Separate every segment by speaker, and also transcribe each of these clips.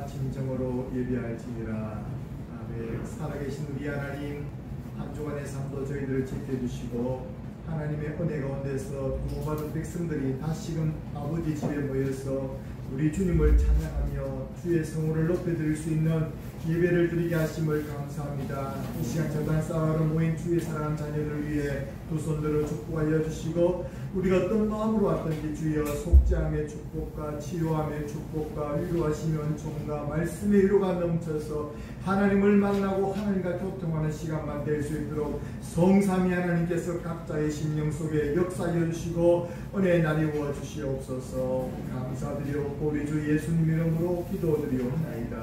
Speaker 1: 진정으로 예배할지니라. 아멘. 살아계신 우리 하나님, 한 주간의 삶도 저희들을 지켜주시고 하나님의 은혜 가운데서 구원받은 백성들이 다시금 아버지 집에 모여서 우리 주님을 찬양하며 주의 성호를 높여드릴 수 있는 예배를 드리게 하심을 감사합니다. 이 시간 전단 쌓아로 모인 주의 사랑하는 자녀들을 위해 두 손들어 축복하여 주시고 우리가 어떤 마음으로 왔든지 주여 속죄함의 축복과 치유함의 축복과 위로하시며 은총과 말씀의 위로가 넘쳐서 하나님을 만나고 하나님과 교통하는 시간만 될 수 있도록 성삼위 하나님께서 각자의 심령 속에 역사하여 주시고 은혜의 날이 부어 주시옵소서. 감사드리옵고 우리 주 예수님 이름으로 기도드리옵나이다.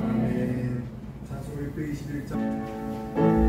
Speaker 1: 아멘. 찬송 621장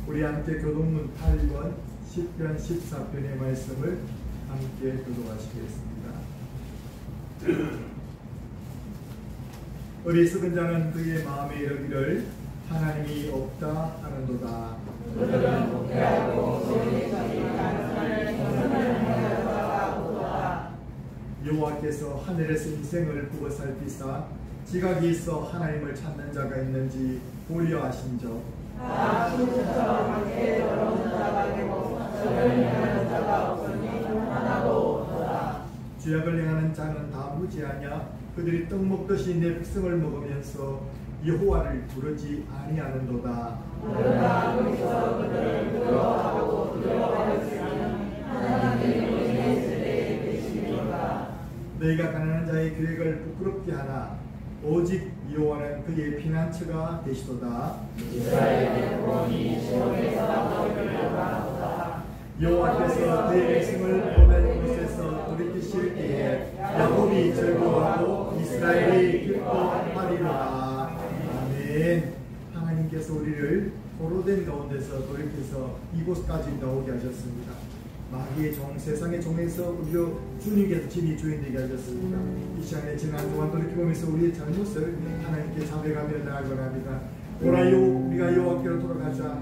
Speaker 1: 우리 함께 교동문 8번 10편 14편의 말씀을 함께 교독하시겠습니다. 어리석은 자는 그의 마음에 이르기를 하나님이 없다 하는도다. 여호와께서 하늘에서 인생을 보고 살피사 지각이 있어 하나님을 찾는 자가 있는지 보려 하신적 죄악을 행하는 자는 다 무지하냐? 그들이 떡 먹듯이 내 백성을 먹으면서 여호와를 부르지 아니하는도다. 너희가 가난한 자의 계획을 부끄럽게 하나 오직 여호와는 그의 피난처가 되시도다. 여호와께서 그의 백성을 보낸 곳에서 돌이키실 때에 야곱이 즐거워하고 이스라엘이 기뻐하리로다. 아멘. 하나님께서 우리를 포로된 가운데서 돌이켜서 이곳까지 나오게 하셨습니다. 마귀의 종, 세상의 종에서 우리 주님께서 진히 주인 되게 하셨습니다. 이 시간에 지난 동안 돌이켜보면서 우리의 잘못을 하나님께 자백하며 나아가기 바랍니다. 돌아요, 우리가 여호와께로 돌아가자.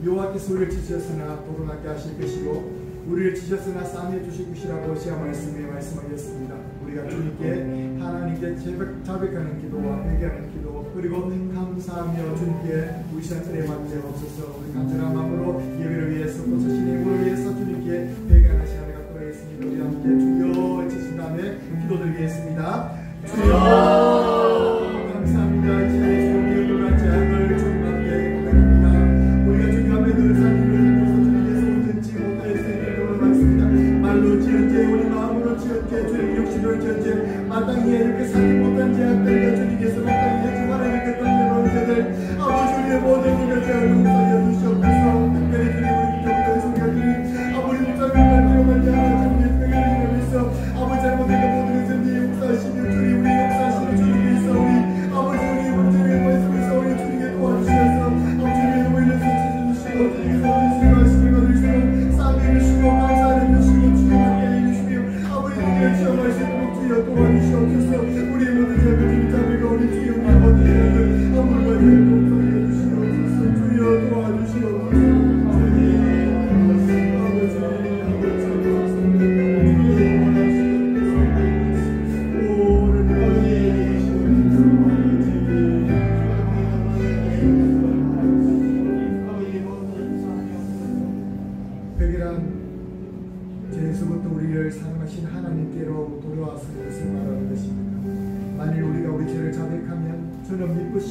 Speaker 1: 여호와께서 우리를 지셨으나 돌아가게 하실 것이고 우리를 지셨으나 싸매어 주실 것이라고 호시아 말씀에 말씀하셨습니다. 우리가 주님께 하나님께 자백하는 기도와 회개하는 기도 그리고 감사하며 주님께 우리 시간 은혜 받게 없어서 우리 간절한 마음으로 예배를 위해서 고쳐신 힘을 위해서 주님께 회개하는 시간을 갖도록 하겠습니다. 우리 함께 주여 외치신 다음에 기도드리겠습니다. 주여 감사합니다. 지혜의 우리의 놀란 재앙을 주님 앞에 고백합니다. 우리가 주님 앞에 늘 살기를 말로 지었제 우리 마음으로 지었제 주님 육신을 지었제 마땅히 이렇게 살지 못한 죄악들과 주님께서 마땅히 주관하게 했던 죄들 아버지 우리의 모든 일을 죄를 용서하여 주시옵소서. 특별히 주님 우리 기도에서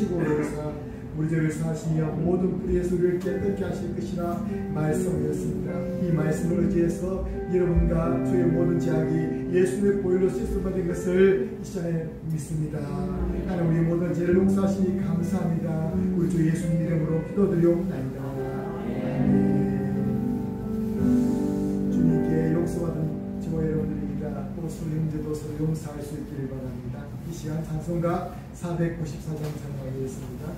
Speaker 1: 주시고 오사 우리 저를 사시며 모든 뿌리의 소리를 깨닫게 하실 것이라 말씀하였습니다. 이 말씀을 의지해서 여러분과 저의 모든 죄악이 예수님의 보혈로 씻음받은 것을 이 시간에 믿습니다. 하나님 우리 모든 죄를 용서하시니 감사합니다. 우리 주 예수님 이름으로 기도드리옵나이다. 주님께 용서받은 저와 여러분들입니다. 또 서로 형제도 서로 용서할 수 있기를 바랍니다. 이 시간 찬송가 494장 찬양하겠습니다.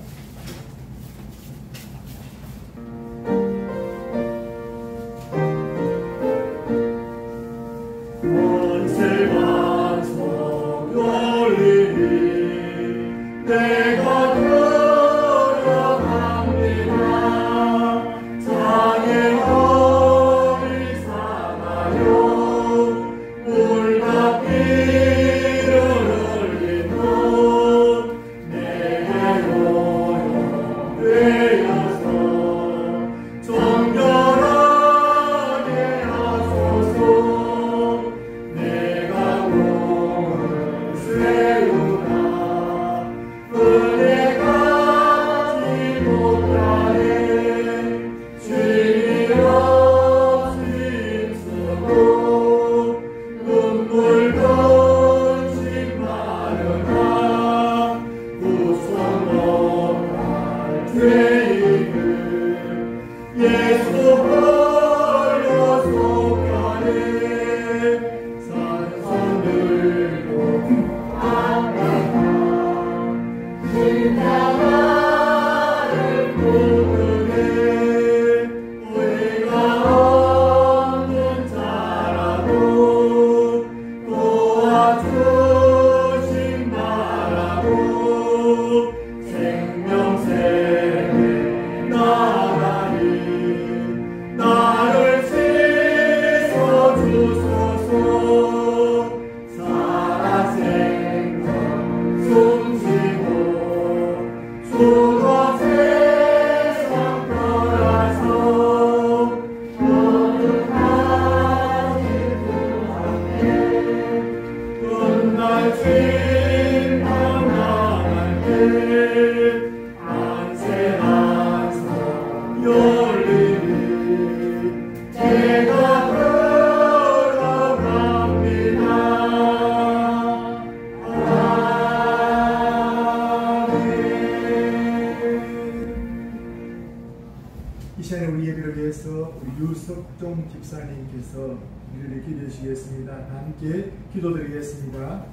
Speaker 1: 유석종 집사님께서 우리를 기도해 주시겠습니다. 함께 기도드리겠습니다.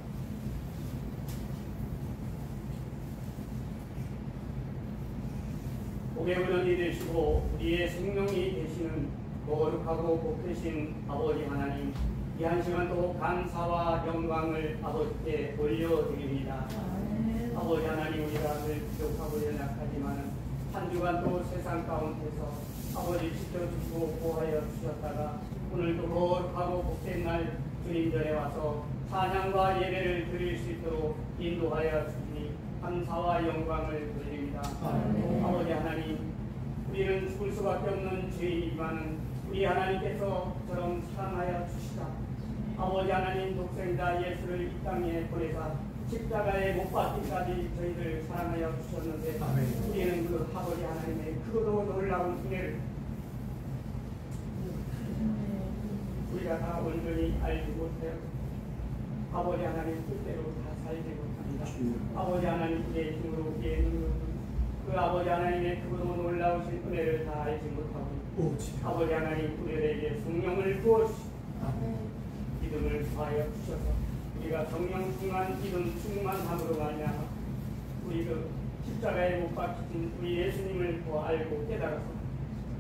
Speaker 2: 복의 근원이 되시고 우리의 생명이 되시는 거룩하고 복되신 아버지 하나님, 이 한 시간 또 감사와 영광을 아버지께 올려드립니다. 아버지 하나님, 우리가 늘 부족하고 연약하지만 한 주간 또 세상 가운데서 아버지 지켜주시고 보호하여 주셨다가 오늘도 거룩하고 복된 날 주님 전에 와서 찬양과 예배를 드릴 수 있도록 인도하여 주시니 감사와 영광을 드립니다. 아버지 하나님, 우리는 죽을 수밖에 없는 죄이지만 우리 하나님께서 저런 사랑하여 주시다. 아버지 하나님, 독생자 예수를 이 땅에 보내사 십자가에 못 박기까지 저희를 사랑하여 주셨는데 우리는 그 아버지 하나님의 크고도 놀라운 은혜를 우리가 다 온전히 알지 못해요. 아버지 하나님 뜻대로 다 살지 못합니다. 아버지 하나님, 우리의 힘으로 우리의 눈으로 그 아버지 하나님의 크고도 놀라우신 은혜를 다 알지 못하고 아버지 하나님, 우리에게 성령을 부어주시고 믿음을 더하여 주셔서 우리가 성령 충만, 믿음 충만함으로 말미암아 우리 그 십자가에 못 박히신 우리 예수님을 더 알고 깨달아서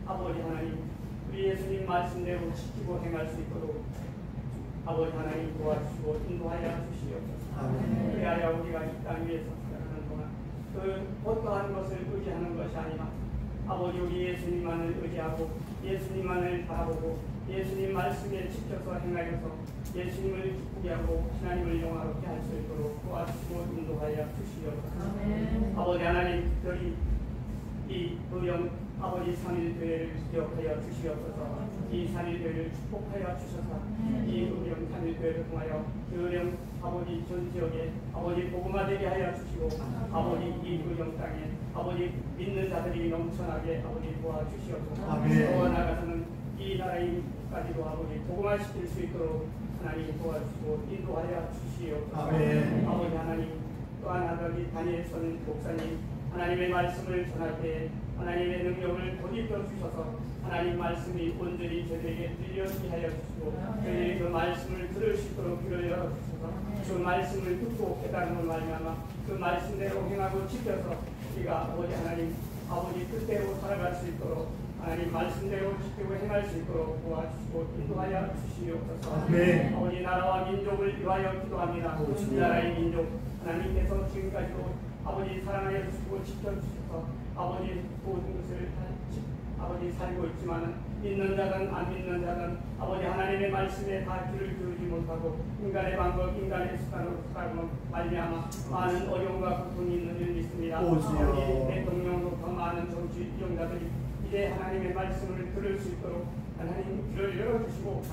Speaker 2: 아버지 하나님, 우리 예수님 말씀대로 지키고 행할 수 있도록 아버지 하나님 도와주시고 인도하여 주시옵소서. 그리하여 우리가 이 땅 위에서 살아가는 동안 그 어떠한 것을 의지하는 것이 아니라 아버지 우리 예수님만을 의지하고 예수님만을 바라보고 예수님 말씀에 지켜서 행하여서 예수님을 기쁘게 하고 하나님을 영화롭게 할 수 있도록 도와주시고 인도하여 주시옵소서. 아버지 하나님, 특별히 이 의령 아버지 3.1교회를 기억하여 주시옵소서. 이 3.1교회를 축복하여 주셔서 이 의령 3.1교회를 통하여 의령 아버지 전 지역에 아버지 복음화되게 하여 주시고 아버지 이 의령 땅에 아버지 믿는 자들이 넘쳐나게 아버지 도와주시옵소서. 더 나아가서는 이 나라에까지도 아버지 복음화시킬 수 있도록 하나님 도와주시고 인도하여 주시옵소서. 아버지 하나님 또한 아버지 다니엘son 목사님 하나님의 말씀을 전할 때 하나님의 능력을 덧입혀 주셔서 하나님 말씀이 온전히 저희에게 들려지게 하여 주시고 저희의 그 말씀을 들을 수 있도록 귀를 열어주셔서 그 말씀을 듣고 깨달음을 말미암아 그 말씀대로 행하고 지켜서 우리가 아버지 하나님 아버지 뜻대로 살아갈 수 있도록 하나님 말씀대로 지키고 행할 수 있도록 도와주시고 인도하여 주시옵소서. 아버지 나라와 민족을 위하여 기도합니다. 이 나라의 민족 하나님께서 지금까지도 아버지 사랑하여 주시고 지켜주셔서 아버지 모든 것을 아버지 살고 있지만 믿는 자든 안 믿는 자든 아버지 하나님의 말씀에 다 귀를 기울이지 못하고 인간의 방법 인간의 습관으로 살고 말미암아 많은 어려움과 고통이 있는 줄 믿습니다. 아버지 대통령부터 많은 정치 이용자들이 이제 하나님의 말씀을 들을 수 있도록 하나님 귀를 열어주시고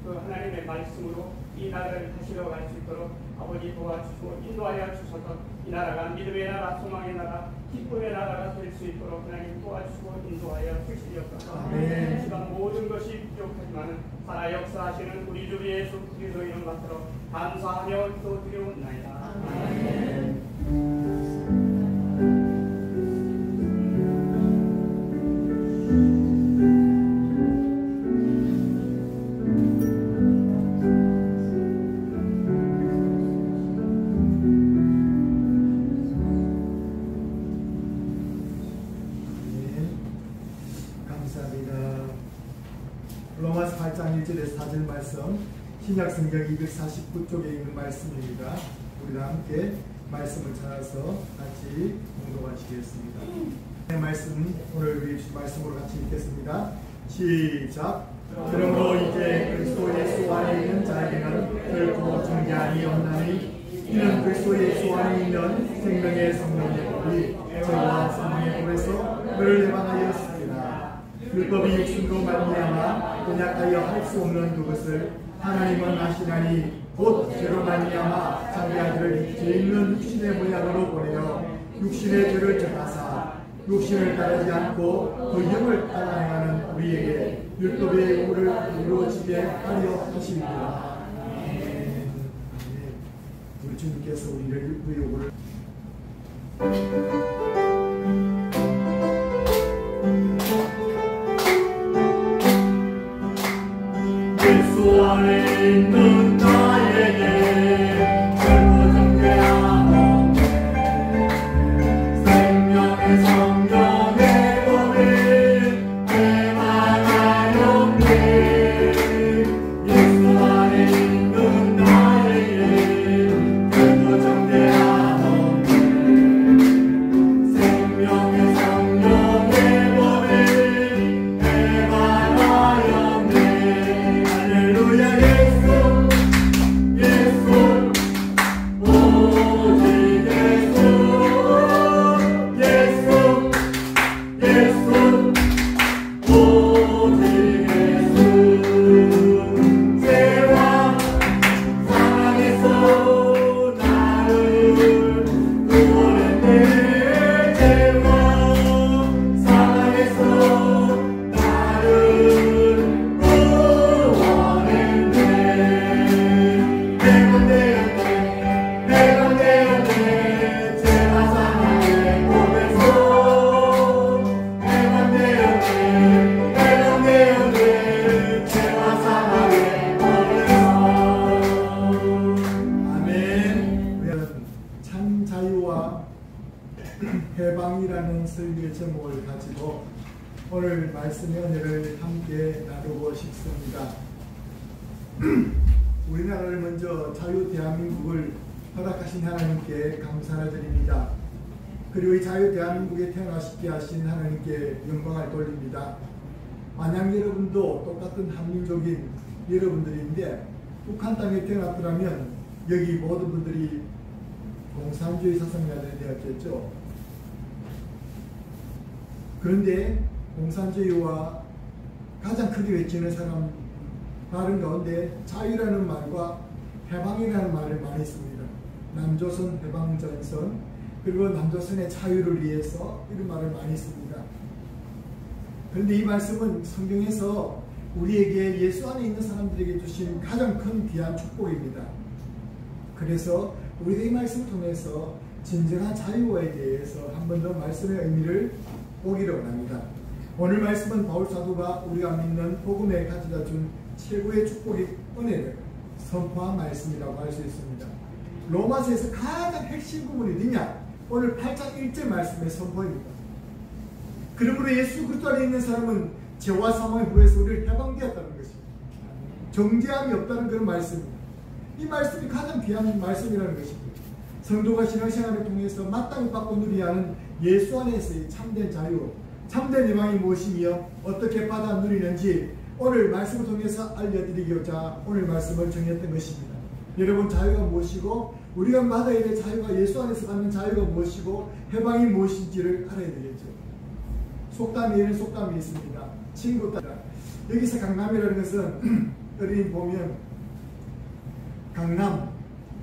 Speaker 2: 그 하나님의 말씀으로 이 나라를 다시러 갈 수 있도록 아버지 도와주시고 인도하여 주셔서 이 나라가 믿음의 나라, 소망의 나라, 기쁨의 나라가 될 수 있도록 하나님 도와주시고 인도하여 주시옵소서. 이 시간 모든 것이 부족하지만 살아 역사하시는 우리 주 예수 그리스도 이름 받들어 감사하며 기도드리옵나이다. 아멘.
Speaker 1: 로마서 8장 1절에서 4절 말씀 신약성경 249쪽에 있는 말씀입니다. 우리가 함께 말씀을 찾아서 같이 공동하시겠습니다. 말씀 오늘 우리 말씀으로 같이 읽겠습니다. 시작. 그러므로 이제 그리스도 예수 안에 있는 자에게는 결코 정죄함이 없나니 이는 그리스도 예수 안에 있는 생명의 성령의 법이 저와 성령의 법에서 그를 해방하였습니다. 율법이 육신으로 말미암아 언약하여 할 수 없는 그것을 하나님은 하시나니 곧 죄로 말미암아 자기 아들을 죄 있는 육신의 모양으로 보내어 육신의 죄를 져하사 육신을 따르지 않고 그 영을 따라 행하는 우리에게 율법의 의무를 이루어지게 하려 하십니다. 우리 주님께서 우리를 그 요구를 예수 안에 있는 나에게 결코 정죄함 없네. 생명의 성령의 법이 해방하였네. 예수 안에 있는 나에게 결코 정죄함 없네. 생명의 성령의 법이 해방하였네. 할렐루야. 예수 예수 오직 예수 예수 예수 오직 예수 죄와 사랑에서 나를 구원했네. 죄와 사랑에서 나를 참 자유와 해방이라는 설교의 제목을 가지고 오늘 말씀의 은혜를 함께 나누고 싶습니다. 우리나라를 먼저 자유 대한민국을 허락하신 하나님께 감사를 드립니다. 그리고 이 자유 대한민국에 태어나시게 하신 하나님께 영광을 돌립니다. 만약 여러분도 똑같은 한민족인 여러분들인데 북한 땅에 태어났더라면 여기 모든 분들이 공산주의 사상자들이 되었겠죠. 그런데 공산주의와 가장 크게 외치는 사람 발음 가운데 자유라는 말과 해방이라는 말을 많이 씁니다. 남조선 해방전선, 그리고 남조선의 자유를 위해서 이런 말을 많이 씁니다. 그런데 이 말씀은 성경에서 우리에게 예수 안에 있는 사람들에게 주신 가장 큰 귀한 축복입니다. 그래서 우리가 이 말씀을 통해서 진정한 자유에 대해서 한 번 더 말씀의 의미를 보기를 원합니다. 오늘 말씀은 바울 사도가 우리가 믿는 복음에 가져다 준 최고의 축복의 은혜를 선포한 말씀이라고 할 수 있습니다. 로마서에서 가장 핵심 부분이 어디냐? 오늘 8장 1절 말씀의 선포입니다. 그러므로 예수 그리스도 안에 있는 사람은 죄와 사망의 후에서 우리를 해방되었다는 것입니다. 정죄함이 없다는 그런 말씀입니다. 이 말씀이 가장 귀한 말씀이라는 것입니다. 성도가 신앙생활을 통해서 마땅히 받고 누려야 하는 예수 안에서의 참된 자유, 참된 희망이 무엇이며 어떻게 받아 누리는지 오늘 말씀을 통해서 알려드리고자 오늘 말씀을 정했던 것입니다. 여러분, 자유가 무엇이고 우리가 받아야 될 자유가 예수 안에서 받는 자유가 무엇이고 해방이 무엇인지를 알아야 되겠죠. 속담에 이런 속담이 있습니다. 친구 따라. 여기서 강남이라는 것은 어린이 보면 강남,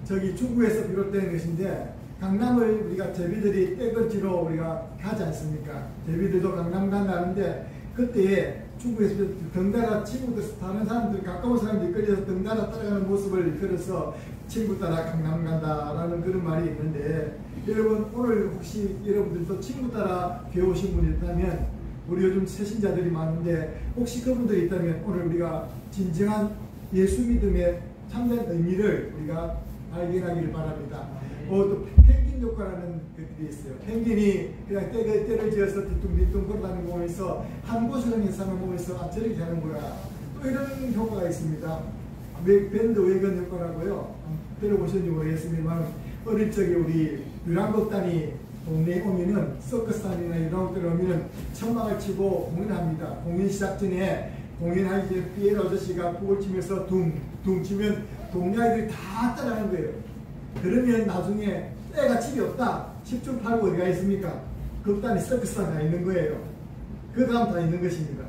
Speaker 1: 저기 중국에서 비롯된 것인데, 강남을 우리가 제비들이 떼거지로 우리가 가지 않습니까? 제비들도 강남 간다는데, 그때 중국에서 덩달아 친구들, 다른 사람들, 가까운 사람들이 끌려서 덩달아 따라가는 모습을 걸어서 친구 따라 강남 간다라는 그런 말이 있는데, 여러분, 오늘 혹시 여러분들도 친구 따라 배우신 분이 있다면, 우리 요즘 새신자들이 많은데, 혹시 그분들이 있다면 오늘 우리가 진정한 예수 믿음의 참된 의미를 우리가 발견하기를 바랍니다. 또 펭귄 효과라는 것들이 있어요. 펭귄이 그냥 떼를 지어서 뒤뚱뒤뚱 걸어다니는 거 보면서 한 곳을 향해서 하는 거 보면서 저렇게 하는 거야. 또 이런 효과가 있습니다. 밴드 웨건 효과라고요. 들어보셨는지 모르겠습니다만, 어릴 적에 우리 유랑극단이 동네에 오면은, 서커스단이나 유랑극단에 오면은 천막을 치고 공연합니다. 공연 시작 전에 공연하기 전에 피에르 아저씨가 북을 치면서 둥 치면 동네 아이들이 다 따라하는 거예요. 그러면 나중에 때가 집이 없다. 10중 8구 어디가 있습니까? 극단이 서커스단 다 있는 거예요. 그 다음 다 있는 것입니다.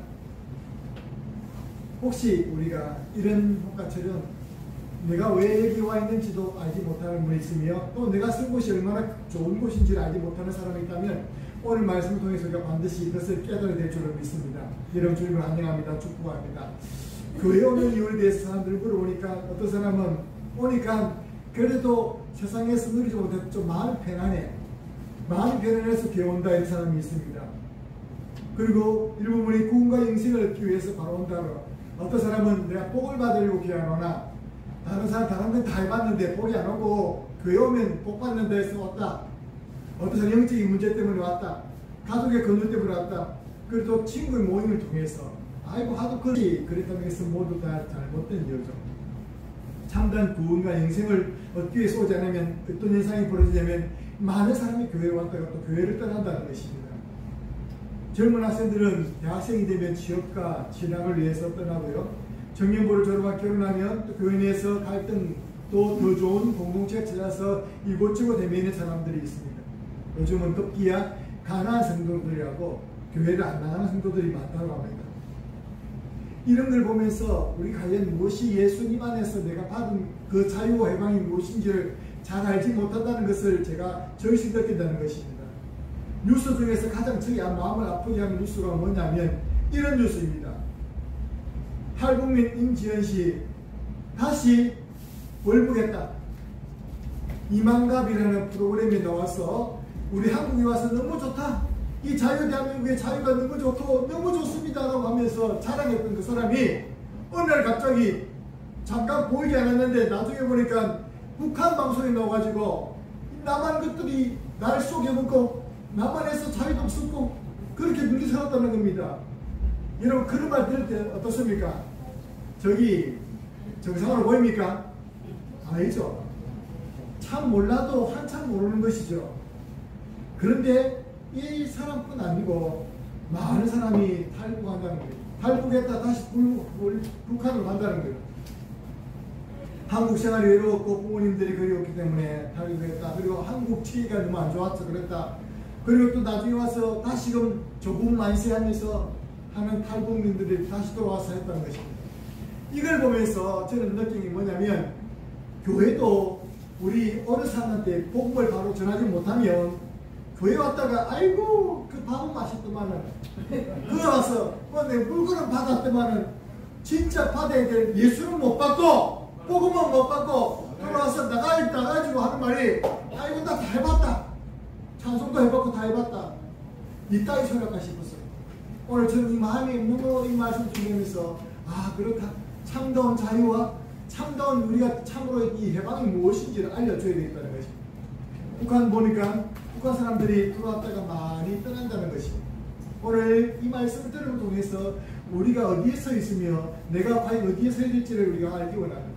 Speaker 1: 혹시 우리가 이런 효과처럼 내가 왜 여기 와 있는지도 알지 못하는 분이 있으며, 또 내가 쓴 곳이 얼마나 좋은 곳인지를 알지 못하는 사람이 있다면 오늘 말씀을 통해서 우리가 반드시 이것을 깨달아야 될 줄을 믿습니다. 여러분 주님을 환영합니다. 축복합니다. 교회 오는 이유에 대해서 사람들이 물어보니까 어떤 사람은 오니까 그래도 세상에서 누리지 못해서 좀 마음이 편안해. 마음이 편안해서 교회 온다 이런 사람이 있습니다. 그리고 일부분이 구원과 영생을 얻기 위해서 바로 온다고. 어떤 사람은 내가 복을 받으려고 교회 안 오나, 다른 사람 다른 건 다 해봤는데 복이 안 오고 교회 오면 복 받는다 해서 왔다. 어떤 사람 영적인 문제 때문에 왔다. 가족의 건물 때문에 왔다. 그리고 또 친구의 모임을 통해서 아이고 하도 그랬다는 것은 모두 다 잘못된 이유죠. 참된 구원과 영생을 얻기 위해서 오지 않으면 어떤 현상이 벌어지냐면 많은 사람이 교회에 왔다가 또 교회를 떠난다는 것입니다. 젊은 학생들은 대학생이 되면 취업과 진학을 위해서 떠나고요. 청년부를 졸업하고 결혼하면 또 교회 내에서 갈등, 또 더 좋은 공동체를 찾아서 이곳저곳 헤매는 사람들이 있습니다. 요즘은 급기야 가난한 성도들이라고 교회를 안 나가는 성도들이 많다고 합니다. 이런 걸 보면서 우리 과연 무엇이 예수님 안에서 내가 받은 그 자유와 해방이 무엇인지를 잘 알지 못한다는 것을 제가 절실히 느낀다는 것입니다. 뉴스 중에서 가장 저희 마음을 아프게 하는 뉴스가 뭐냐면 이런 뉴스입니다. 탈북민 임지연씨 다시 월북했다. 이만갑이라는 프로그램에 나와서 우리 한국에 와서 너무 좋다. 이 자유 대한민국의 자유가 너무 좋고 너무 좋습니다 라고 하면서 자랑했던 그 사람이 어느 날 갑자기 잠깐 보이지 않았는데 나중에 보니까 북한 방송에 나와가지고 남한 것들이 날 속여먹고 남한에서 자유도 없었고 그렇게 눈이 살았다는 겁니다. 여러분 그런 말 들을 때 어떻습니까? 저기 정상으로 보입니까? 아니죠. 참 몰라도 한참 모르는 것이죠. 그런데 이 사람뿐 아니고 많은 사람이 탈북한다는 거예요. 탈북했다 다시 북한으로 간다는 거예요. 한국 생활이 외로웠고 부모님들이 그리웠기 때문에 탈북했다. 그리고 한국 치기가 너무 안 좋았어 그랬다. 그리고 또 나중에 와서 다시금 조금 만세하면서 하는 탈북민들이 다시 돌아와서 했다는 것입니다. 이걸 보면서 저는 느낀 게 뭐냐면, 교회도 우리 어느 사람한테 복음을 바로 전하지 못하면 교회 왔다가 아이고 그 밥은 맛있더만은 그거 와서 내 물건은 받았더만은 진짜 받아야 될 예수는 못 받고 복음은 못 받고 돌아와서 나가가지고 하는 말이 아이고 나 다 해봤다, 찬송도 해봤고 다 해봤다, 이따위 소리할까 싶었어요. 오늘 저는 이 마음이 너무 이 말씀 중에서 그렇다, 참다운 자유와 참다운 우리가 참으로 이 해방이 무엇인지를 알려줘야 되겠다는 것입니다. 북한 보니까 북한 사람들이 들어왔다가 많이 떠난다는 것입니다. 오늘 이 말씀을 들음을 통해서 우리가 어디에 서 있으며 내가 과연 어디에 서야 될지를 우리가 알기 원합니다.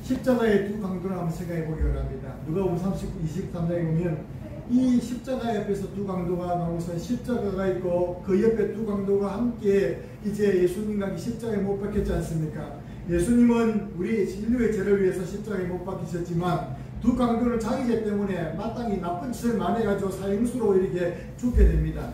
Speaker 1: 십자가의 두 강도를 한번 생각해 보기 원합니다. 누가복음 23장에 보면 이 십자가 옆에서 두 강도가 나오면서 십자가가 있고 그 옆에 두 강도가 함께 이제 예수님과 십자가에 못 박혔지 않습니까? 예수님은 우리 인류의 죄를 위해서 십자가에 못 박히셨지만 두 강도는 자기 죄 때문에 마땅히 나쁜 짓을 많이 해가지고 사형수로 이렇게 죽게 됩니다.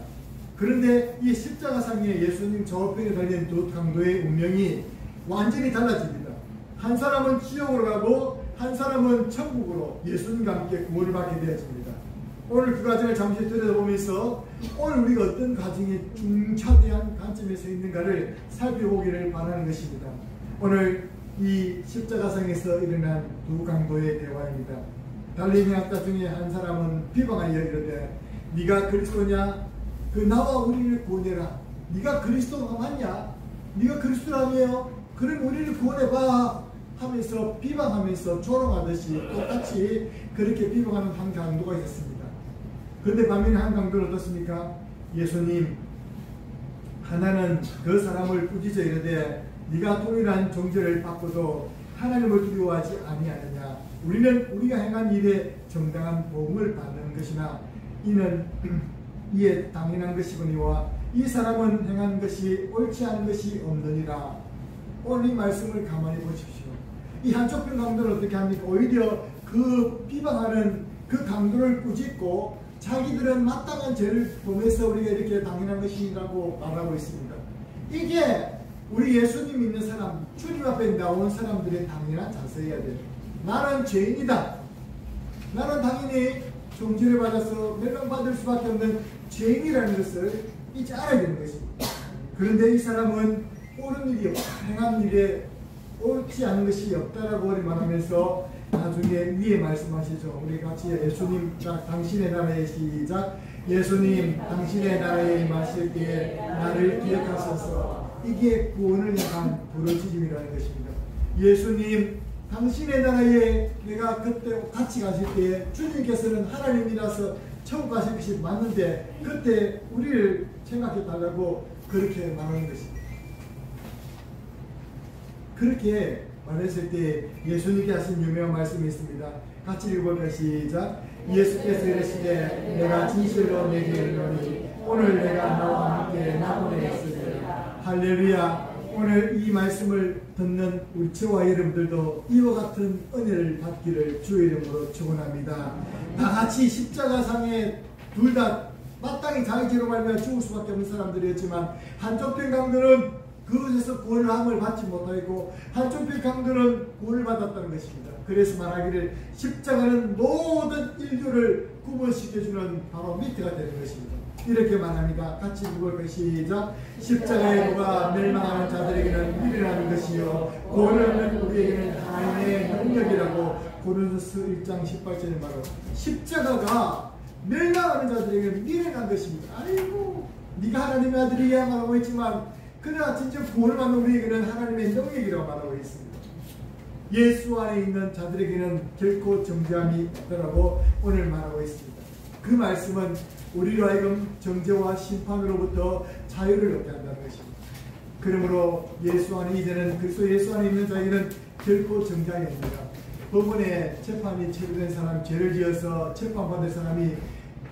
Speaker 1: 그런데 이 십자가상에 예수님 좌우편에 달린 두 강도의 운명이 완전히 달라집니다. 한 사람은 지옥으로 가고 한 사람은 천국으로 예수님과 함께 구원을 받게 되어집니다. 오늘 그 과정을 잠시 들여다보면서 오늘 우리가 어떤 가정에 중차대한 관점에 서 있는가를 살펴보기를 바라는 것입니다. 오늘 이 십자가상에서 일어난 두 강도의 대화입니다. 달림의 학자 중에 한 사람은 비방하여 이르되 네가 그리스도냐? 그 나와 우리를 구원해라. 네가 그리스도가 맞냐? 네가 그리스도라며? 그럼 우리를 구원해봐 하면서 비방하면서 조롱하듯이 똑같이 그렇게 비방하는 한 강도가 있었습니다. 그런데 반면에 한 강도는 어떻습니까? 예수님, 하나는 그 사람을 꾸짖어 이르되 네가 동일한 정죄를 받고도 하나님을 두려워하지 아니하느냐? 우리는 우리가 행한 일에 정당한 보응을 받는 것이나 이는 이에 당연한 것이거니와 이 사람은 행한 것이 옳지 않은 것이 없느니라. 오늘 이 말씀을 가만히 보십시오. 이 한쪽 편 강도는 어떻게 합니까? 오히려 그 비방하는 그 강도를 꾸짖고 자기들은 마땅한 죄를 범해서 우리가 이렇게 당연한 것이라고 말하고 있습니다. 이게 우리 예수님 믿는 사람, 주님 앞에 나온 사람들의 당연한 자세여야 돼요. 나는 죄인이다. 나는 당연히 정죄를 받아서 멸망받을 수밖에 없는 죄인이라는 것을 이제 알아야 되는 것입니다. 그런데 이 사람은 옳은 일이 없다, 행한 일에 옳지 않은 것이 없다라고 말하면서 나중에 위에 말씀하시죠. 우리 같이 예수님 당신의 나라에 시작. 예수님 당신의 나라에 임하실 때에 나를 기억하소서. 이게 구원을 향한 부르짖음이라는 것입니다. 예수님 당신의 나라에 내가 그때 같이 가실 때에 주님께서는 하나님이라서 천국 가실 것이 맞는데 그때 우리를 생각해 달라고 그렇게 말하는 것입니다. 그렇게 말했을 때 예수님께 하신 유명한 말씀이 있습니다. 같이 읽어볼까요? 시작. 예수께서 이르시되 내가 진실로 내게 이르노니 오늘 내가 나와 함께 나무에 있으리라. 할렐루야. 오늘 이 말씀을 듣는 우리 저와 여러분들도 이와 같은 은혜를 받기를 주의 이름으로 축원합니다. 다 같이 십자가상에 둘 다 마땅히 자기 죄로 말미암아 죽을 수밖에 없는 사람들이었지만 한쪽 편 강도는 그것에서 구원을 받지 못하고 한쪽 편 강도는 구원을 받았다는 것입니다. 그래서 말하기를 십자가는 모든 인류를 구분시켜주는 바로 밑에가 되는 것입니다. 이렇게 말합니다. 같이 읽어볼까요? 시작. 십자가의 도가 멸망하는 자들에게는 미련한 것이요 구원을 얻는 우리에게는 하나님의 능력이라고 고린도서 1장 18절에 말하고 십자가가 멸망하는 자들에게는 미련한 것입니다. 아이고 네가 하나님의 아들이야 말하고 있지만 그러나 진짜 구원을 받는 우리에게는 하나님의 능력이라고 말하고 있습니다. 예수 안에 있는 자들에게는 결코 정죄함이 없다라고 오늘 말하고 있습니다. 그 말씀은 우리로 하여금 정죄와 심판으로부터 자유를 얻게 한다는 것입니다. 그러므로 예수 안에 이제는 그리스도 예수 안에 있는 자에게는 결코 정죄함이 없습니다. 법원에 재판이 체결된 사람, 죄를 지어서 재판받을 사람이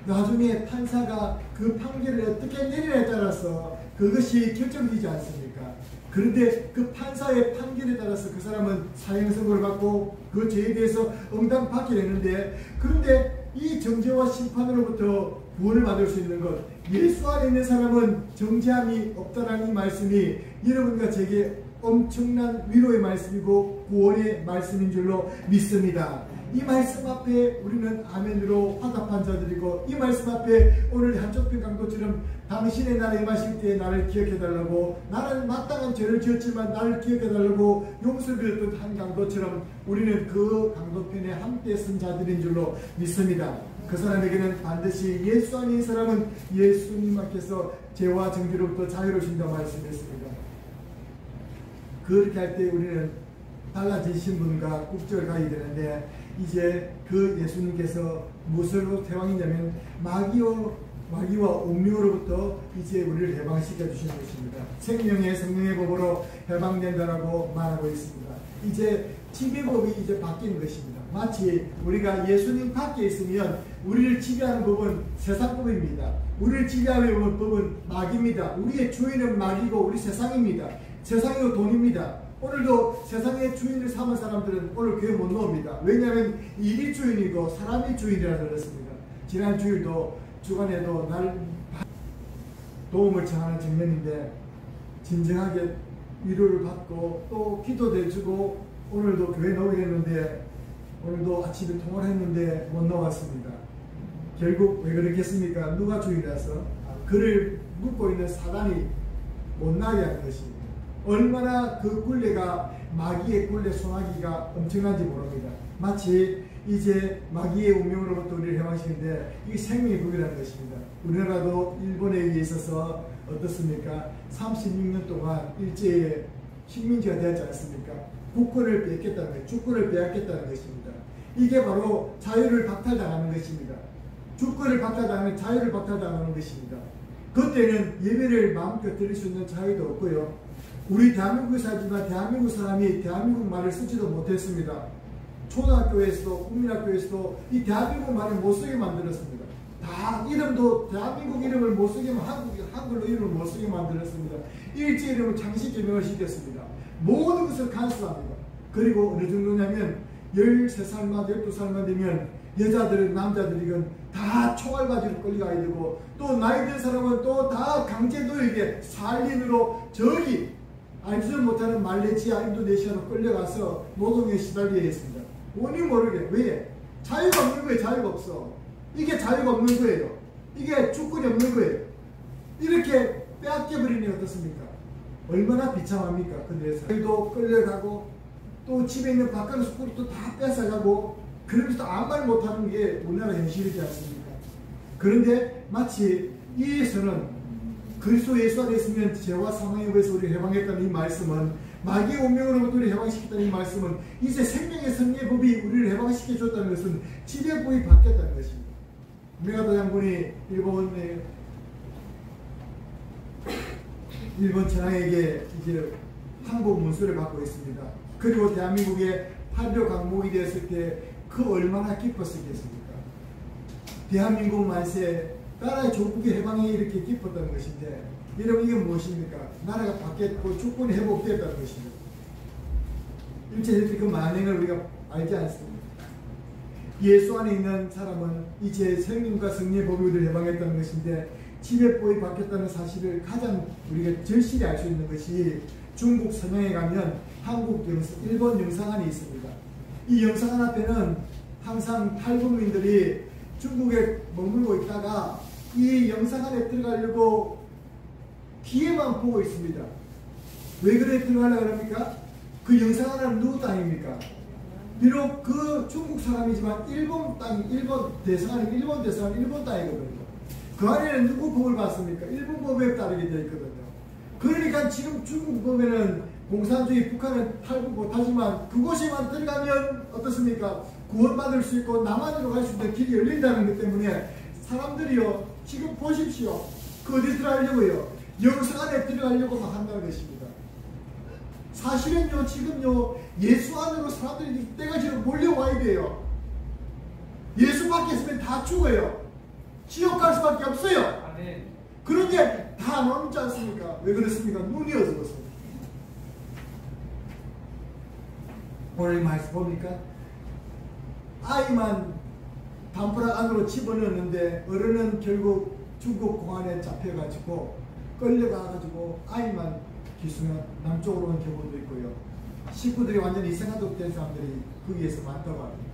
Speaker 1: 나중에 판사가 그 판결을 어떻게 내리냐에 따라서 그것이 결정되지 않습니까? 그런데 그 판사의 판결에 따라서 그 사람은 사형 선고를 받고 그 죄에 대해서 응당받게 되는데, 그런데 이 정죄와 심판으로부터 구원을 받을 수 있는 것, 예수 안에 있는 사람은 정죄함이 없다라는 이 말씀이 여러분과 제게 엄청난 위로의 말씀이고 구원의 말씀인 줄로 믿습니다. 이 말씀 앞에 우리는 아멘으로 화답한 자들이고, 이 말씀 앞에 오늘 한쪽편 강도처럼 당신의 날에 임하실 때에 나를 기억해달라고, 나는 마땅한 죄를 지었지만 나를 기억해달라고 용서를 빌었던 한 강도처럼 우리는 그 강도편에 함께 쓴 자들인 줄로 믿습니다. 그 사람에게는 반드시 예수 안에 있는 사람은 예수님 앞에서 죄와 정죄로부터 자유로우신다고 말씀했습니다. 그렇게 할 때 우리는 달라지신 분과 국적을 가야 되는데, 이제 그 예수님께서 무엇으로 대왕이냐면 마귀와 운명으로부터 이제 우리를 해방시켜 주신 것입니다. 생명의 성령의 법으로 해방된다라고 말하고 있습니다. 이제 지배법이 이제 바뀌는 것입니다. 마치 우리가 예수님 밖에 있으면 우리를 지배하는 법은 세상법입니다. 우리를 지배하는 법은 마귀입니다. 우리의 주인은 마귀고 우리 세상입니다. 세상이고 돈입니다. 오늘도 세상의 주인을 삼은 사람들은 오늘 교회 못 나옵니다. 왜냐하면 일이 주인이고 사람이 주인이라 그렇습니다. 지난 주일도 주간에도 날 도움을 청하는 청년인데 진정하게 위로를 받고 또 기도도 해주고 오늘도 교회 나오게 됐는데, 오늘도 아침에 통화를 했는데 못 나왔습니다. 결국 왜 그렇겠습니까? 누가 주인이라서 그를 묶고 있는 사단이 못 나게 하는 것입니다. 얼마나 그 굴레가, 마귀의 굴레 소나기가 엄청난지 모릅니다. 마치 이제 마귀의 운명으로부터 우리를 해방시키는데 이게 생명의 법이라는 것입니다. 우리나라도 일본에 의해 있어서 어떻습니까? 36년 동안 일제에 식민지가 되었지 않습니까? 국권을 뺏겠다는 거예요. 주권을 빼앗겠다는 것입니다. 이게 바로 자유를 박탈당하는 것입니다. 주권을 박탈당하는, 자유를 박탈당하는 것입니다. 그때는 예배를 마음껏 드릴 수 있는 자유도 없고요. 우리 대한민국에 살지만 대한민국 사람이 대한민국 말을 쓰지도 못했습니다. 초등학교에서도 국민학교에서도 이 대한민국 말을 못쓰게 만들었습니다. 다 이름도 대한민국 이름을 못쓰게, 한글로 이름을 못쓰게 만들었습니다. 일제 이름을 창시 개명을 시켰습니다. 모든 것을 간수합니다. 그리고 어느 정도냐면 13살만 12살만 되면 여자들 남자들이건 다 총알바지로 끌려가야 되고, 또 나이 든 사람은 또 다 강제노역에 살인으로 저기 알지도 못하는 말레이시아, 인도네시아로 끌려가서 노동에 시달려야 했습니다. 원인 모르게. 왜? 자유가 없는 거예요. 자유가 없어. 이게 자유가 없는 거예요. 이게 주권이 없는 거예요. 이렇게 빼앗겨버리니 어떻습니까? 얼마나 비참합니까? 그들의 자유도 끌려가고 또 집에 있는 밥가루 숟가락도 다 뺏어가고, 그러면서 아무 말 못하는 게 우리나라 현실이지 않습니까? 그런데 마치 이에서는 그리스도 예수 안에 있으면 죄와 사망의 법에서 우리를 해방했다는 이 말씀은, 마귀의 운명으로부터 우리를 해방시켰다는 이 말씀은, 이제 생명의 성령의 법이 우리를 해방시켜줬다는 것은 지배법이 바뀌었다는 것입니다. 메가다 장군이 일본 천황에게 이제 항복 문서를 받고 있습니다. 그리고 대한민국에 8.15 강목이 되었을 때 그 얼마나 기뻤었겠습니까? 대한민국 만세, 나라의 조국의 해방이 이렇게 기뻤다는 것인데, 여러분 이게 무엇입니까? 나라가 바뀌었고 주권이 회복되었다는 것입니다. 일제히 그 만행을 우리가 알지 않습니까? 예수 안에 있는 사람은 이제 생명과 성령의 법이 우리를 해방했다는 것인데, 지배법이 바뀌었다는 사실을 가장 우리가 절실히 알 수 있는 것이 중국 서양에 가면 일본 영상관이 있습니다. 이 영상관 앞에는 항상 탈북민들이 중국에 머물고 있다가 이 영상관에 들어가려고 뒤에만 보고 있습니다. 왜 그래 들어가려고 합니까? 그 영상관은 누구 땅입니까? 비록 그 중국 사람이지만 일본 대사관은 일본 땅이거든요. 그 안에는 누구 법을 받습니까? 일본 법에 따르게 되어 있거든요. 그러니까 지금 중국 법에는 공산주의, 북한은 탈북 못하지만 그곳에만 들어가면 어떻습니까? 구원받을 수 있고 남한으로 갈 수 있는 길이 열린다는 것 때문에 사람들이요, 지금 보십시오. 그 어디 들어가려고요? 영성 안에 들어가려고 한다는 것입니다. 사실은요, 지금요, 예수 안으로 사람들이 때가 지금 몰려와야 돼요. 예수 밖에 있으면 다 죽어요. 지옥 갈 수밖에 없어요. 아멘. 그런데 다 안 오지 않습니까? 왜 그렇습니까? 눈이 어두워서. 오늘 말씀 보니까 아이만 담벼락 안으로 집어넣었는데 어른은 결국 중국 공안에 잡혀가지고 끌려가가지고 아이만 기수는 남쪽으로 온 경우도 있고요. 식구들이 완전히 이상하게 사람들이 거기에서 많다고 합니다.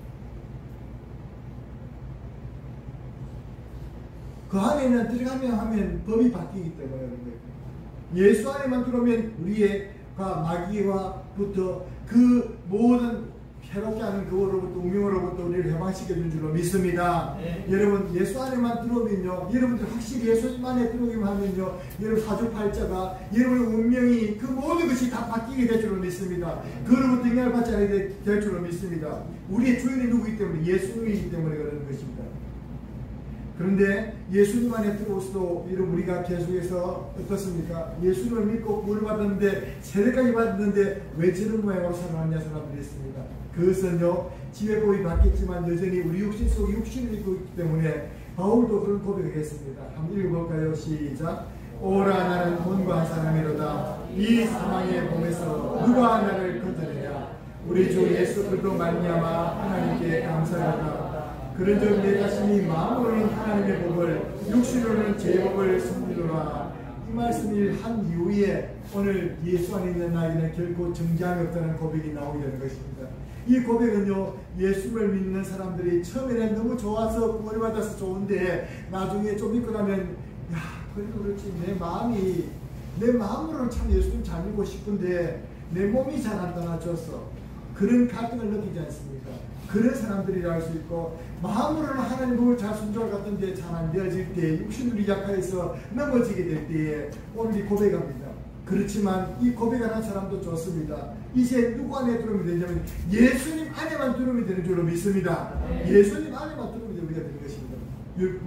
Speaker 1: 그 안에는 들어가면 하면 법이 바뀌기 때문에 그런 거예요. 예수 안에만 들어오면 우리가 마귀와부터 그 모든 해롭게 하는 그거로부터 운명으로부터 우리를 해방시켜 준 줄로 믿습니다. 네. 여러분 예수 안에만 들어오면요, 여러분들 확실히 예수님 안에 들어오기만 하면요, 여러분 사주팔자가 여러분의 운명이 그 모든 것이 다 바뀌게 될 줄로 믿습니다. 그로부터 영향을 받지 않게 될 줄로 믿습니다. 우리의 주인이 누구이기 때문에 예수님이기 때문에 그러는 것입니다. 그런데 예수님 안에 들어오서도 여러분 우리가 계속해서 어떻습니까? 예수님을 믿고 구원을 받았는데 세례까지 받았는데 왜 저런 모양으로 살아왔냐 사람들이 있습니다. 그것은요, 지혜법이 바뀌었지만 여전히 우리 육신 속에 육신을 입고 있기 때문에 바울도 그런 고백을 했습니다. 한번 읽어볼까요? 시작. 오라 나는 본관 사람이로다. 이 사망의 몸에서 누가 나를 건져내냐. 우리 주 예수 그리스도 말미암아 하나님께 감사하다. 그런즉 내 자신이 마음으로는 하나님의 법을 육신으로는 제 법을 섬기노라. 이 말씀을 한 이후에 오늘 예수 안에 있는 나에게는 결코 정죄함이 없다는 고백이 나오게 되는 것입니다. 이 고백은요, 예수를 믿는 사람들이 처음에는 너무 좋아서 구원을 받아서 좋은데 나중에 좀 믿고 나면 야 그래도 그렇지 내 마음으로는 참 예수님 잘 믿고 싶은데 내 몸이 잘 안 따라줘서 그런 갈등을 느끼지 않습니까? 그런 사람들이라 할 수 있고, 마음으로는 하나님 법을 잘 순종할 것 같은데 잘 안 되어질 때, 육신들이 약해서 넘어지게 될 때에 오늘 이 고백합니다. 그렇지만 이 고백하는 사람도 좋습니다. 이제 누구 안에 들어오면 되냐면 예수님 안에만 들어오면 되는 줄로 믿습니다. 예수님 안에만 들어오면 우리가 되는 것입니다.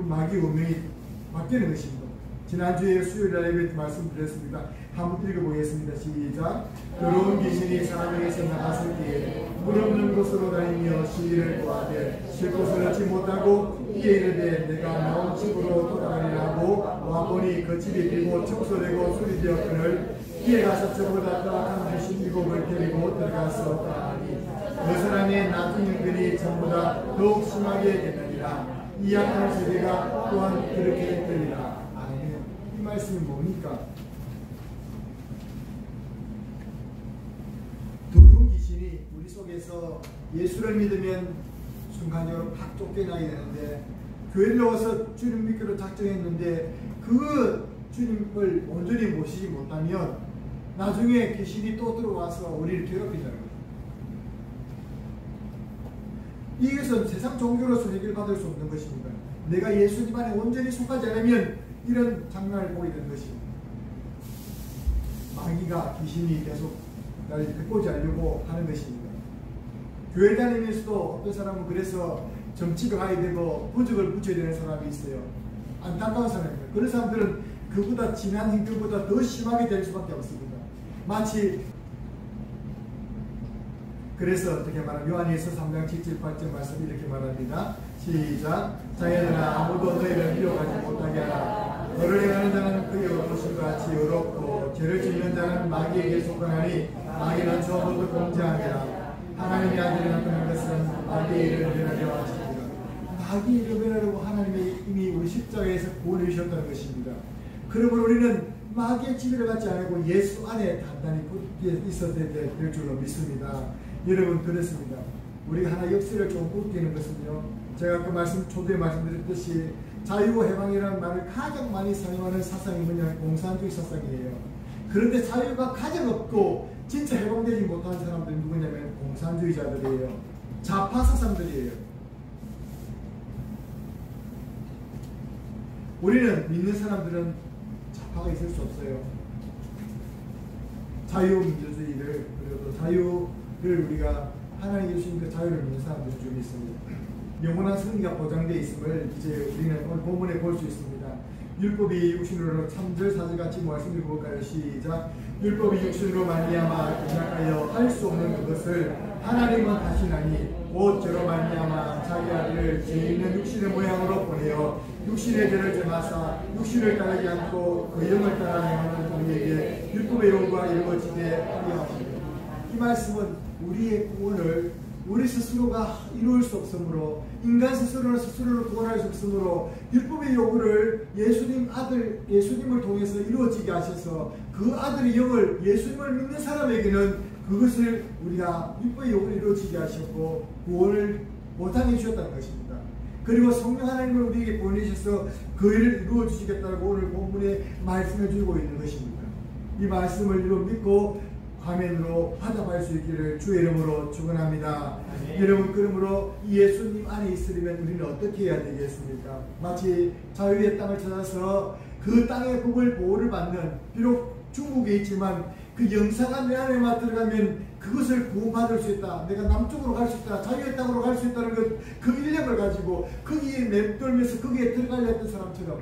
Speaker 1: 마귀의 운명이 바뀌는 것입니다. 지난주에 수요일날 예배 말씀드렸습니다. 한번 읽어보겠습니다. 시작. 더러운 귀신이 사람에게서 나갔을 때에 물 없는 곳으로 다니며 시비를 구하되 쉴 곳을 얻지 못하고 이에 이르되 내가 나온 집으로 돌아가리라 하고 와보니 그 집이 비고 청소되고 수리되었거늘 이에 가서 저보다 더한 귀신 7을 데리고 들어가서 하니 그 사람의 나중 형편이 전보다 더욱 심하게 되느니라. 이 약한 세대가 또한 그렇게 되리라. 아멘. 이 말씀이 뭡니까? 더러운 귀신이 우리 속에서 예수를 믿으면 순간적으로 팍 쫓겨나게 되는데, 교회를 와서 주님 믿기로 작정했는데 그 주님을 온전히 모시지 못하면 나중에 귀신이 또 들어와서 우리를 괴롭힌다는 거예요. 이것은 세상 종교로서 해결받을 수 없는 것입니다. 내가 예수님 안에 온전히 속하지 않으면 이런 장난을 보게 되는 것입니다. 마귀가 귀신이 계속 나를 비꼬지 않으려고 하는 것입니다. 교회 다니면서도 어떤 사람은 그래서 정치가 가야 되고 부적을 붙여야 되는 사람이 있어요. 안타까운 사람입니다. 그런 사람들은 그보다 진한 행동보다 더 심하게 될 수밖에 없습니다. 마치 그래서 어떻게 말하면 요한일서 3장 7, 8절 말씀 이렇게 말합니다. 시작. 자녀들아 아무도 너희를 미혹하지 못하게 하라. 너를 행하는 자는 그의 어떠신과 같이 어렵고 죄를 짓는 자는 마귀에게 속하나니 마귀는 저보다 공정하니라. 하나님의 아들이 나타난 것은 마귀의 일을 변하려 하십니다. 마귀의 일을 변하려고 하나님이 이미 우리 십자가에서 구원해 주셨다는 것입니다. 그러므로 우리는 마귀의 지배를 받지 않고 예수 안에 단단히 굳게 있어야 될 줄로 믿습니다. 여러분 그렇습니다. 우리가 하나 역사를 좀 웃기는 것은요, 제가 그 초대에 말씀드렸듯이 자유해방이라는 말을 가장 많이 사용하는 사상이 뭐냐면 공산주의 사상이에요. 그런데 자유가 가장 없고 진짜 해방되지 못한 사람들이 누구냐면 공산주의자들이에요. 좌파 사상들이에요. 우리는 믿는 사람들은 좌파가 있을 수 없어요. 자유민주주의를, 그리고 또 자유를 우리가 하나님 주신 그 자유를 믿는 사람들이 좀 있습니다. 영원한 승리가 보장되어 있음을 이제 우리는 오늘 본문에 볼 수 있습니다. 율법이 육신으로 3절 4절 같이 말씀 읽어볼까요? 시작. 율법이 육신으로 말미암아 언약하여 할 수 없는 그것을 하나님은 하시나니 곧 저로 말미암아 자기 아들을 죄 있는 육신의 모양으로 보내어 육신의 죄를 정하사 육신을 따르지 않고 그 영을 따라 행하는 우리에게 율법의 영과 이루어지게 하려 하십니다. 이 말씀은 우리의 구원을 우리 스스로가 이룰 수 없으므로, 인간 스스로는 스스로를 구원할 수 없으므로 율법의 요구를 예수님 아들 예수님을 통해서 이루어지게 하셔서 그 아들의 영을 예수님을 믿는 사람에게는 그것을 우리가 율법의 요구를 이루어지게 하셨고 구원을 못하게 주셨다는 것입니다. 그리고 성령 하나님을 우리에게 보내셔서 그 일을 이루어 주시겠다고 오늘 본문에 말씀해 주고 있는 것입니다. 이 말씀을 이루 믿고 화면으로 화답할 수 있기를 주의 이름으로 축원합니다. 여러분, 그러므로 예수님 안에 있으려면 우리는 어떻게 해야 되겠습니까? 마치 자유의 땅을 찾아서 그 땅의 법을 보호를 받는, 비록 중국에 있지만 그 영사가 내 안에만 들어가면 그것을 구원받을 수 있다, 내가 남쪽으로 갈 수 있다, 자유의 땅으로 갈 수 있다는 그 인력을 가지고 거기에 맴돌면서 거기에 들어가려 했던 사람처럼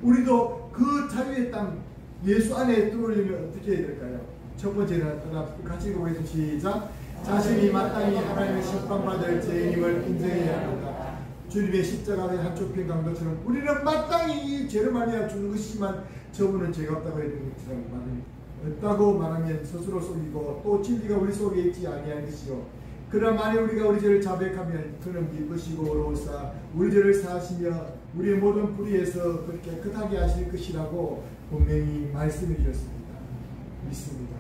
Speaker 1: 우리도 그 자유의 땅 예수 안에 들어오려면 어떻게 해야 될까요? 첫 번째는 같이 읽어보겠습니다. 시작. 자신이 마땅히 하나님의 심판받을 죄인임을 인정해야 합니다. 주님의 십자가의 한쪽 편 강도처럼 우리는 마땅히 이 죄를 말미암아 죽는 것이지만 저분은 죄가 없다고 해야 되는 것처럼 없다고 말하면 스스로 속이고 또 진리가 우리 속에 있지 아니한 것이요. 그러나 만일 우리가 우리 죄를 자백하면 그는 기쁘시고 의로우사 우리 죄를 사하시며 우리의 모든 불의에서 그렇게 깨끗하게 하실 것이라고 분명히 말씀해 주셨습니다. 믿습니다.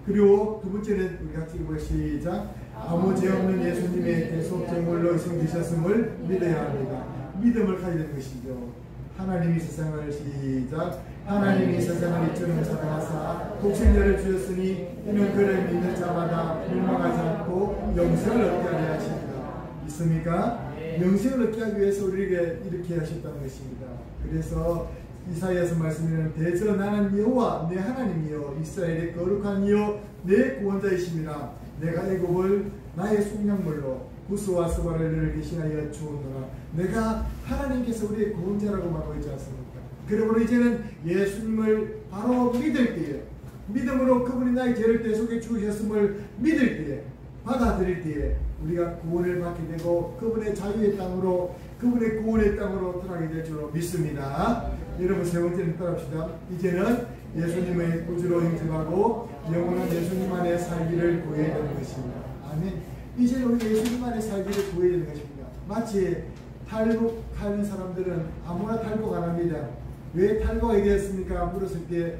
Speaker 1: 그리고 두 번째는 우리 같이 읽어보시죠. 시작. 아무 죄 없는 예수님의 대속 제물로 희생되셨음을 믿어야 합니다. 믿음을 가져야 되는 것이죠. 하나님이 세상을 시작. 하나님이 세상을 이처럼 사랑하사 독생자를 주셨으니 이는 그를 믿는 자마다 멸망하지 않고 영생을 얻게 하려 하십니다. 있습니까? 영생을 얻게 하기 위해서 우리에게 이렇게 하셨다는 것입니다. 그래서 이사야서 말씀에는 대저 나는 여호와 내 하나님이여 이스라엘의 거룩한 이여 내 구원자이심이라. 내가 애굽을 나의 속량물로 구스와 스바를 너를 대신하여 주었노라. 내가 하나님께서 우리의 구원자라고 말하고 있지 않습니까? 그러므로 이제는 예수님을 바로 믿을 때에, 믿음으로 그분이 나의 죄를 대속해 주셨음을 믿을 때에, 받아들일 때에 우리가 구원을 받게 되고 그분의 자유의 땅으로, 그분의 구원의 땅으로 들어가게 될 줄로 믿습니다. 여러분, 세 번째는 따라합시다. 이제는 예수님의 구주로 인정하고 영원한 예수님 안에 살기를 구해야 되는 것입니다. 아멘. 이제는 우리 예수님 안에 살기를 구해야 되는 것입니다. 마치 탈북하는 사람들은 아무나 탈북 안 합니다. 왜 탈북하게 되었습니까? 물었을 때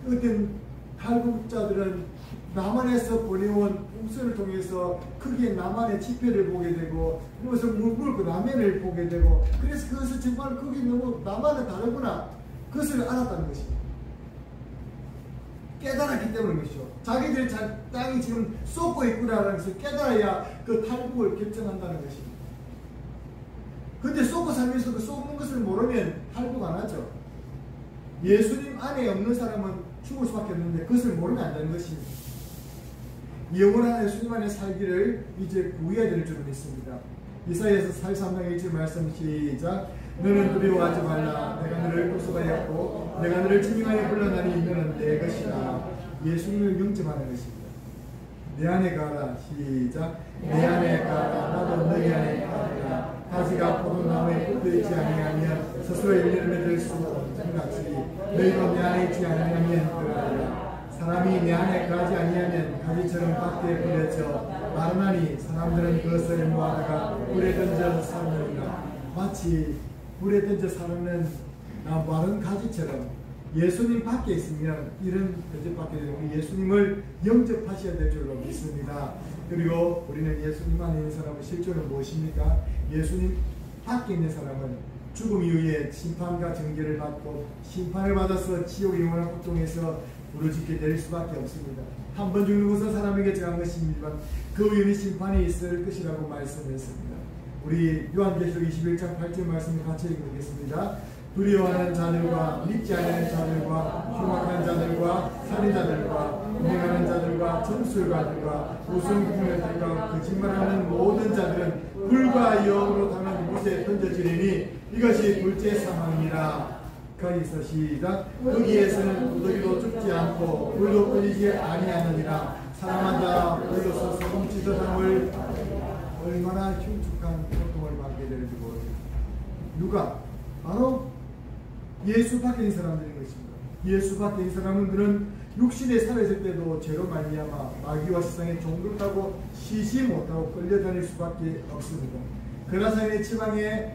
Speaker 1: 어떤 탈북자들은 남한에서 보내온 풍선을 통해서 거기에 남한의 지표를 보게 되고 그러면서 물고 라면을 보게 되고 그래서 그것을 정말 거기 너무 남한은 다르구나 그것을 알았다는 것입니다. 깨달았기 때문인 것이죠. 자기들 땅이 지금 쏟고 있구나라는 것을 깨달아야 그 탈북을 결정한다는 것입니다. 근데 쏟고 살면서 그 쏟는 것을 모르면 탈북 안 하죠. 예수님 안에 없는 사람은 죽을 수밖에 없는데 그것을 모르면 안 되는 것입니다. 영원한 예수님 안에 살기를 이제 구해야 될 줄은 있습니다. 이사야서 43장 1절 말씀 시작. 너는 두려워하지 말라. 내가 너를 구속하였고 내가 너를 지명하여 불러나니 너는 내 것이다. 예수님을 영접하는 것입니다. 내 안에 가라. 시작. 내 안에 가라. 나도 너희 안에 가라. 가지가 포도나무에 붙어있지 아니하면 스스로 열매를 맺을 수 없는 같이 너희도 내 안에 있지 아니하면 그러하리라. 사람이 내 안에 가지 아니하면 가지처럼 밖에 버려져 마르나니 사람들은 그것을 모아다가 불에 던져 사느니라. 마치 불에 던져 사르는 마른 가지처럼 예수님 밖에 있으면 이런 대접받게 되는 예수님을 영접하셔야 될 줄로 믿습니다. 그리고 우리는 예수님 안에 있는 사람의 실존은 무엇입니까? 예수님 밖에 있는 사람은 죽음 이후에 심판과 정죄를 받고 심판을 받아서 지옥의 영원한 고통에서 부르짖게 될 수밖에 없습니다. 한 번 죽는 것은 사람에게 정한 것입니다만 그 후에는 심판이 있을 것이라고 말씀했습니다. 우리 요한계시록 21장 8절 말씀을 같이 읽겠습니다. 두려워하는 자들과 믿지 않는 자들과 흉악한 자들과 살인자들과 음행하는 자들과 점술가들과 우상숭배자들과 거짓말하는 모든 자들은 불과 영으로 타는 못에 던져지리니 이것이 둘째 사망이니라. 거기서 시작. 거기에서는 도둑이도 죽지 않고 불도 꺼지지 아니하느니라. 사람마다 불로서 소금 찢어담을 얼마나 흉측한 고통을 받게 되는지 모릅니다. 누가? 바로 예수 밖에 있는 사람들인 것입니다. 예수 밖에 있는 사람은 그는 육신에 살아있을 때도 죄로 말미암아 마귀와 세상의 종들 타고 쉬지 못하고 끌려다닐 수밖에 없습니다. 그라사의 지방에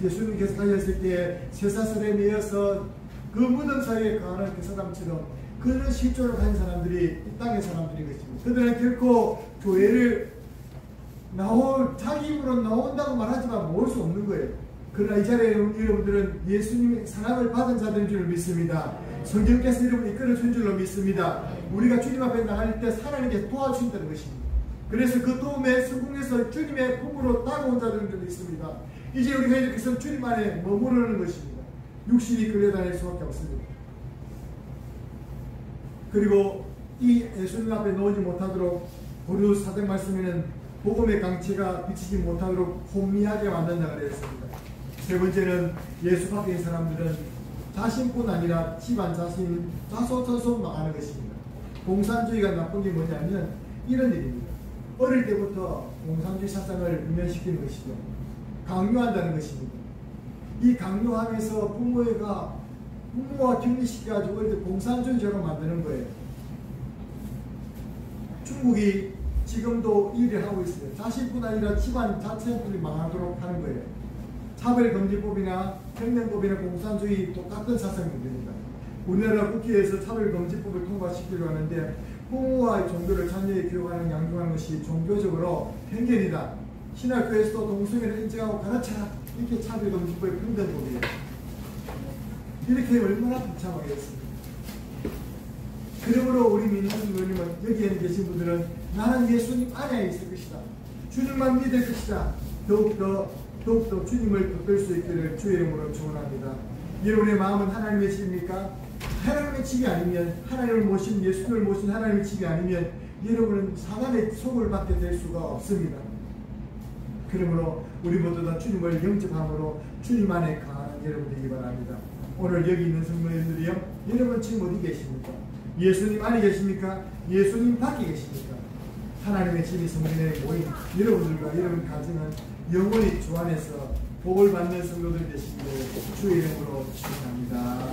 Speaker 1: 예수님께서 가셨을 때에 쇠사슬에 매여서 그 무덤 사이에 가는 그 사람처럼 그런 실존을 가진 사람들이 이 땅의 사람들이 것입니다. 그들은 결코 교회를 자기 힘으로 나온다고 말하지만 모을 수 없는 거예요. 그러나 이 자리에 여러분들은 예수님의 사랑을 받은 자들인 줄 믿습니다. 성경께서 여러분을 이끌어준 줄로 믿습니다. 우리가 주님 앞에 나갈 때 하나님께서 도와주신다는 것입니다. 그래서 그 도움에 성공해서 주님의 품으로 다가온 자들인 줄 믿습니다. 이제 우리가 이렇게 해서 주님 안에 머무르는 것입니다. 육신이 끌려다닐 수밖에 없습니다. 그리고 이 예수님 앞에 놓지 못하도록 고린도 사도행 말씀에는 복음의 강체가 비치지 못하도록 혼미하게 만든다 그랬습니다. 세 번째는 예수 밖에 있는 사람들은 자신뿐 아니라 집안 자신 자손 망하는 것입니다. 공산주의가 나쁜 게 뭐냐면 이런 일입니다. 어릴 때부터 공산주의 사상을 유면시키는 것이죠. 강요한다는 것입니다. 이 강요하면서 부모와 격리시켜가지고 어릴 때 공산주의자로 만드는 거예요. 중국이 지금도 이 일을 하고 있어요. 자신뿐 아니라 집안 자체들이 망하도록 하는 거예요. 차별금지법이나 평등법이나 공산주의 똑같은 사상입니다. 우리나라 국회에서 차별금지법을 통과시키려고 하는데 부모와 종교를 자녀에게 교육하는 양육하는 것이 종교적으로 편견이다. 신학교에서도 동성애를 인정하고 가르쳐라. 이렇게 차별금지법의 평등법이에요. 이렇게 얼마나 비참하겠습니까? 그러므로 우리 민주주의님은 여기에 계신 분들은 나는 예수님 안에 있을 것이다. 주님만 믿을 것이다. 더욱더 주님을 붙들 수 있기를 주의 이름으로 축원합니다. 여러분의 마음은 하나님의 집입니까? 하나님의 집이 아니면 하나님을 모신 예수님을 모신 하나님의 집이 아니면 여러분은 사단의 속을 받게 될 수가 없습니다. 그러므로 우리 모두 다 주님을 영접함으로 주님 안에 강한 여러분 되기 바랍니다. 오늘 여기 있는 성도님들이요, 여러분 지금 어디 계십니까? 예수님 안에 계십니까? 예수님 밖에 계십니까? 하나님의 집이 성전에 모인 여러분들과 여러분 가정은 영원히 주 안에서 복을 받는 성도들 되시기를 주의 이름으로 축원합니다.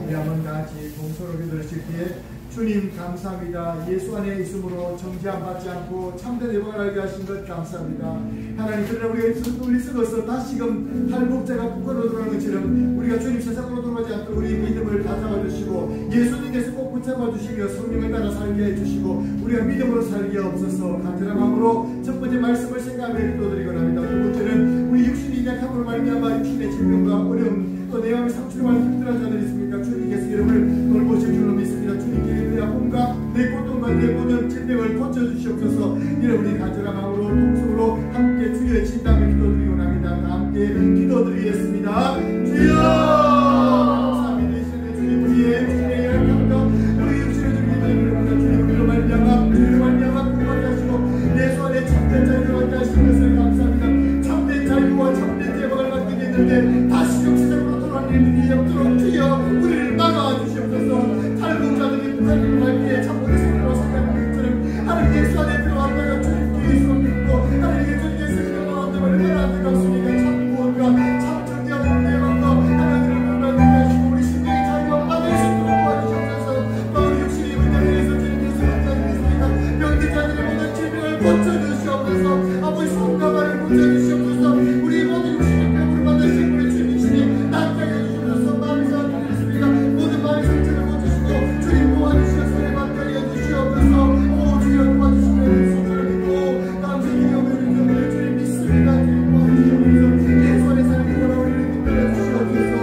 Speaker 1: 우리 한번 같이 동서로 기도하실 때에 주님 감사합니다. 예수 안에 있으므로 정죄함 받지 않고 참된 예방을 알게 하신 것 감사합니다. 하나님, 그러나 우리 썩어서 다시금 탈북자가 북한으로 돌아가는 것처럼 우리가 주님 세상으로 돌아가지 않도록 우리 믿음을 다잡아 주시고 예수님께서 꼭 붙잡아 주시며 성령을 따라 살게 해주시고 우리가 믿음으로 살게 없어서 간절한 마음으로 첫 번째 말씀을 생각하며 기도드리곤 합니다. 두 번째는 우리 육신이 약함으로 말미암아 육신의 질병과 어려움 또 내 마음의 상처로 많이 힘들어하는 자들이 있습니까? 주님께서 여러분을 돌보실 줄로 믿습니다. 주님께 내 아픔과 내 고통과 내 모든 질병을 고쳐주시옵소서. 여러분이 간절한 마음으로 동성으로 함께 주의 진담을 기도드리곤 합니다. 다 함께 기도드리겠습니다. 주여 감사합니다. 이 시간에 주님 우리의 육신의 약함과 우리 육신의 질병을 주님으로 말미암아 주님을 말미암아 구원하게 하시고 예수 안에 참된 자유를 받게 하시는 것을 감사합니다. 참된 자유와 참된 예방을 받게 됐는데 다시 역사적으로 돌아올 일이 없도록 주여 우리를 막아주시옵소서. 탈북자들이 북한으로 갈 때에 참고의 손으로 생각하는 것처럼 하나님 예수 안에 들어왔다가 주님께 예수를 믿고 하나님의 주님께서 기도하는 얼마나 안타깝습니까? 참 구원과 참 정죄와 예방과 하나님을 불러내게 하시고 우리 심령의 자유와 받을 수 있도록 도와주시옵소서. 또 우리 육신이 문제에서 주님께서 문제되겠습니까? 병든 자들의 모든 질병을 고쳐주시옵소서. 아버지 손과 발을 고쳐주시옵소서. 우리 모든 육신의 병으로 받으신 우리 주님이시니 낫게 해주시옵소서. 마음이 상처되었습니까? 모든 마음의 상처를 고쳐주시고 주님 도와주시어 손에 받게 해주시옵소서. 오 주여 도와주시면 손을 믿고 감사히 기도하며 주님 믿습니다. 주님 도와주시옵소서. 예수 안에 사는 거라 우리를 붙들어 주시옵소서.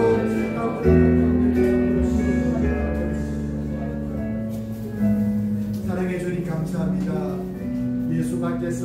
Speaker 1: 사랑해 주님 감사합니다. 예수 밖에서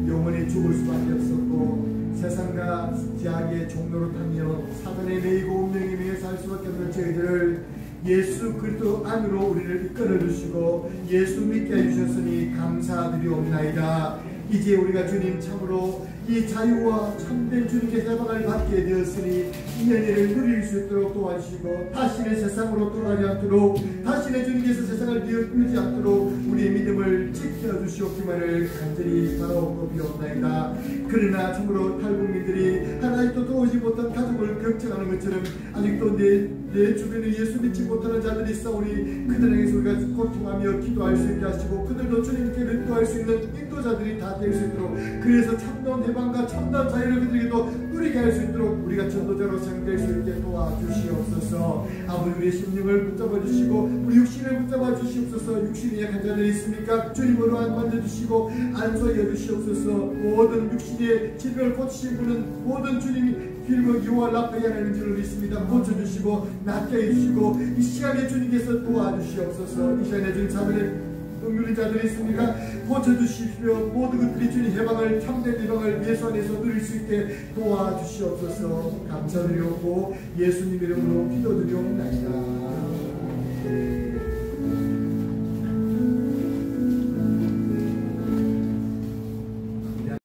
Speaker 1: 영원히 죽을 수밖에 없었고 세상과 제약의 종로로 타며 사단에 매이고 운명에 매여 살 수밖에 없는 저희들을 예수 그리스도 안으로 우리를 이끌어 주시고 예수 믿게 해주셨으니 감사드리옵나이다. 이제 우리가 주님 참으로 이 자유와 참된 주님께서 해방을 받게 되었으니 이 은혜를 누릴 수 있도록 도와주시고 다시는 세상으로 돌아가지 않도록 다시는 주님께서 세상을 비웃지 않도록 우리의 믿음을 지켜주시옵기만을 간절히 바라옵고 비옵나이다. 그러나 참으로 탈북민들이 하나님도 도우지 못한 가족을 걱정하는 것처럼 아직도 내 주변에 예수 믿지 못하는 자들이 있사오니 그들에게서 우리가 고통하며 기도할 수 있게 하시고 그들도 주님께 인도할 수 있는 인도자들이 다 될 수 있도록 그래서 참다운 해방과 참다운 자유를 그들에게도 누리게 할 수 있도록 우리가 전도자로 사용될 수 있게 도와주시옵소서. 아버지 우리의 심령을 붙잡아 주시고 우리 육신을 붙잡아 주시옵소서. 육신이 약한 자들이 있습니까? 주님으로 만져주시고 안수하여 주시옵소서. 모든 육신의 질병을 고치신 분은 모든 주님이 빌고 유월 라파이 하나님 줄을 믿습니다. 고쳐주시고 낫게 해주시고 이 시간에 주님께서 도와주시옵소서. 이 시간에 주님 자들의 응률인 자들이 있습니까? 고쳐주십시오. 모든 것들이 주님 해방을 참된 해방을 예수 안에서 누릴 수 있게 도와주시옵소서. 감사드리옵고 예수님 이름으로 기도드리옵나이다.